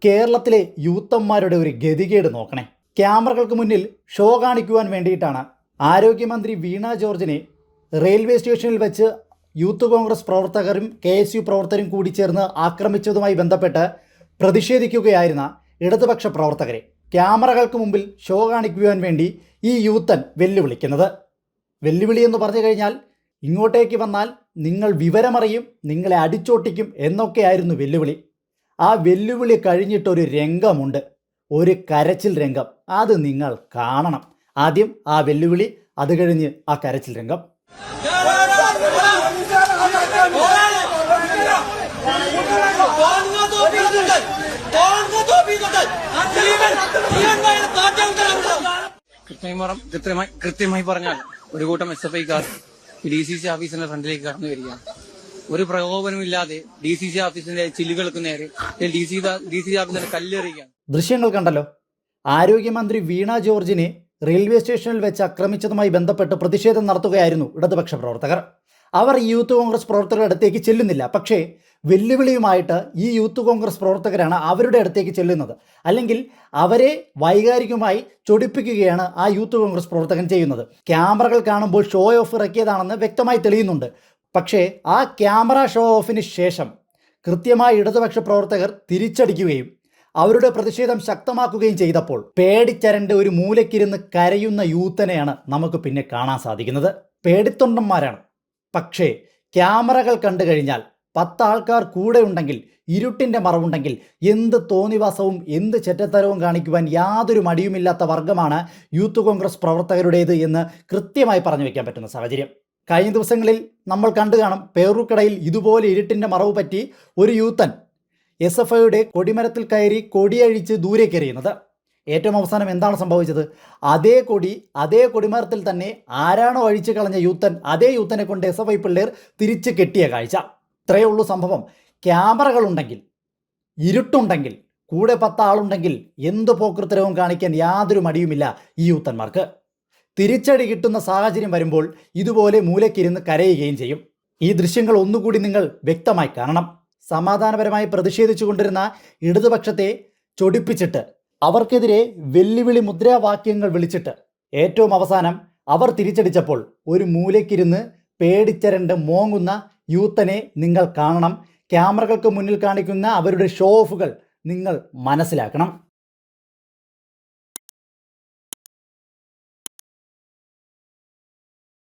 കേരളത്തിലെ യൂത്തന്മാരുടെ ഒരു ഗതികേട് നോക്കണേ. ക്യാമറകൾക്ക് മുന്നിൽ ഷോ കാണിക്കുവാൻ വേണ്ടിയിട്ടാണ് ആരോഗ്യമന്ത്രി വീണ ജോർജിനെ റെയിൽവേ സ്റ്റേഷനിൽ വെച്ച് യൂത്ത് കോൺഗ്രസ് പ്രവർത്തകരും KSU പ്രവർത്തകരും കൂടി ചേർന്ന് ആക്രമിച്ചതുമായി ബന്ധപ്പെട്ട് പ്രതിഷേധിക്കുകയായിരുന്ന ഇടതുപക്ഷ പ്രവർത്തകരെ ക്യാമറകൾക്ക് മുമ്പിൽ ഷോ കാണിക്കുവാൻ വേണ്ടി ഈ യൂത്തൻ വെല്ലുവിളിക്കുന്നത്. വെല്ലുവിളി എന്ന് പറഞ്ഞു കഴിഞ്ഞാൽ ഇങ്ങോട്ടേക്ക് വന്നാൽ നിങ്ങൾ വിവരമറിയും, നിങ്ങളെ അടിച്ചോട്ടിക്കും എന്നൊക്കെയായിരുന്നു വെല്ലുവിളി. ആ വെല്ലുവിളി കഴിഞ്ഞിട്ടൊരു രംഗമുണ്ട്, ഒരു കരച്ചിൽ രംഗം. അത് നിങ്ങൾ കാണണം. ആദ്യം ആ വെല്ലുവിളി, അത് കഴിഞ്ഞ് ആ കരച്ചിൽ രംഗം. കൃത്യമായി പറഞ്ഞാൽ ഒരു കൂട്ടം SFIക്കാർ DCC ഓഫീസിന്റെ ഫ്രണ്ടിലേക്ക് കടന്നു വരികയാണ്. ഒരു പ്രകോപനമില്ലാതെ DCC ഓഫീസിന്റെ ചില്ലുകൾക്ക് നേരെ DCC ഓഫീസിന്റെ കല്ലെറിയുകയാണ്. ദൃശ്യങ്ങൾ കണ്ടല്ലോ. ആരോഗ്യമന്ത്രി വീണ ജോർജിനെ റെയിൽവേ സ്റ്റേഷനിൽ വെച്ച് ആക്രമിച്ചതുമായി ബന്ധപ്പെട്ട് പ്രതിഷേധം നടത്തുകയായിരുന്നു ഇടതുപക്ഷ പ്രവർത്തകർ. അവർ ഈ യൂത്ത് കോൺഗ്രസ് പ്രവർത്തകരുടെ അടുത്തേക്ക് ചെല്ലുന്നില്ല. പക്ഷേ വെല്ലുവിളിയുമായിട്ട് ഈ യൂത്ത് കോൺഗ്രസ് പ്രവർത്തകരാണ് അവരുടെ അടുത്തേക്ക് ചെല്ലുന്നത്. അല്ലെങ്കിൽ അവരെ വൈകാരികമായി ചൊടിപ്പിക്കുകയാണ് ആ യൂത്ത് കോൺഗ്രസ് പ്രവർത്തകൻ ചെയ്യുന്നത്. ക്യാമറകൾ കാണുമ്പോൾ ഷോ ഓഫ് ഇറക്കിയതാണെന്ന് വ്യക്തമായി തെളിയുന്നുണ്ട്. പക്ഷേ ആ ക്യാമറ ഷോ ഓഫിന് ശേഷം കൃത്യമായി ഇടതുപക്ഷ പ്രവർത്തകർ തിരിച്ചടിക്കുകയും അവരുടെ പ്രതിഷേധം ശക്തമാക്കുകയും ചെയ്തപ്പോൾ പേടിച്ചരണ്ട് ഒരു മൂലക്കിരുന്ന് കരയുന്ന യൂത്തനെയാണ് നമുക്ക് പിന്നെ കാണാൻ സാധിക്കുന്നത്. പേടിത്തൊണ്ടന്മാരാണ്. പക്ഷേ ക്യാമറകൾ കണ്ടു കഴിഞ്ഞാൽ 10 ആൾക്കാർ കൂടെ ഉണ്ടെങ്കിൽ, ഇരുട്ടിൻ്റെ മറവുണ്ടെങ്കിൽ എന്ത് തോന്നിവാസവും എന്ത് ചെറ്റത്തരവും കാണിക്കുവാൻ യാതൊരു മടിയുമില്ലാത്ത വർഗമാണ് യൂത്ത് കോൺഗ്രസ് പ്രവർത്തകരുടേത് എന്ന് കൃത്യമായി പറഞ്ഞു വയ്ക്കാൻ പറ്റുന്ന സാഹചര്യം. കഴിഞ്ഞ ദിവസങ്ങളിൽ നമ്മൾ കണ്ടു കാണും, പേരൂർക്കടയിൽ ഇതുപോലെ ഇരുട്ടിൻ്റെ മറവ് പറ്റി ഒരു യൂത്തൻ SFIയുടെ കൊടിമരത്തിൽ കയറി കൊടിയഴിച്ച് ദൂരേക്കെറിയുന്നത്. ഏറ്റവും അവസാനം എന്താണ് സംഭവിച്ചത്? അതേ കൊടിമരത്തിൽ തന്നെ ആരാണോ അഴിച്ചു കളഞ്ഞ യൂത്തൻ, അതേ യൂത്തനെ കൊണ്ട് SFI പിള്ളേർ തിരിച്ച് കെട്ടിയ കാഴ്ച. ഇത്രയേ ഉള്ളൂ സംഭവം. ക്യാമറകളുണ്ടെങ്കിൽ, ഇരുട്ടുണ്ടെങ്കിൽ, കൂടെ 10 ആളുണ്ടെങ്കിൽ എന്ത് പോക്കൃത്തരവും കാണിക്കാൻ യാതൊരു മടിയുമില്ല ഈ യൂത്തന്മാർക്ക്. തിരിച്ചടി കിട്ടുന്ന സാഹചര്യം വരുമ്പോൾ ഇതുപോലെ മൂലക്കിരുന്ന് കരയുകയും ചെയ്യും. ഈ ദൃശ്യങ്ങൾ ഒന്നുകൂടി നിങ്ങൾ വ്യക്തമായി കാണണം. സമാധാനപരമായി പ്രതിഷേധിച്ചു കൊണ്ടിരുന്ന ഇടതുപക്ഷത്തെ ചൊടിപ്പിച്ചിട്ട് അവർക്കെതിരെ വെല്ലുവിളി മുദ്രാവാക്യങ്ങൾ വിളിച്ചിട്ട് ഏറ്റവും അവസാനം അവർ തിരിച്ചടിച്ചപ്പോൾ ഒരു മൂലക്കിരുന്ന് പേടിച്ചരണ്ട് മോങ്ങുന്ന യൂത്തനെ നിങ്ങൾ കാണണം. ക്യാമറകൾക്ക് മുന്നിൽ കാണിക്കുന്ന അവരുടെ ഷോ ഓഫുകൾ നിങ്ങൾ മനസ്സിലാക്കണം.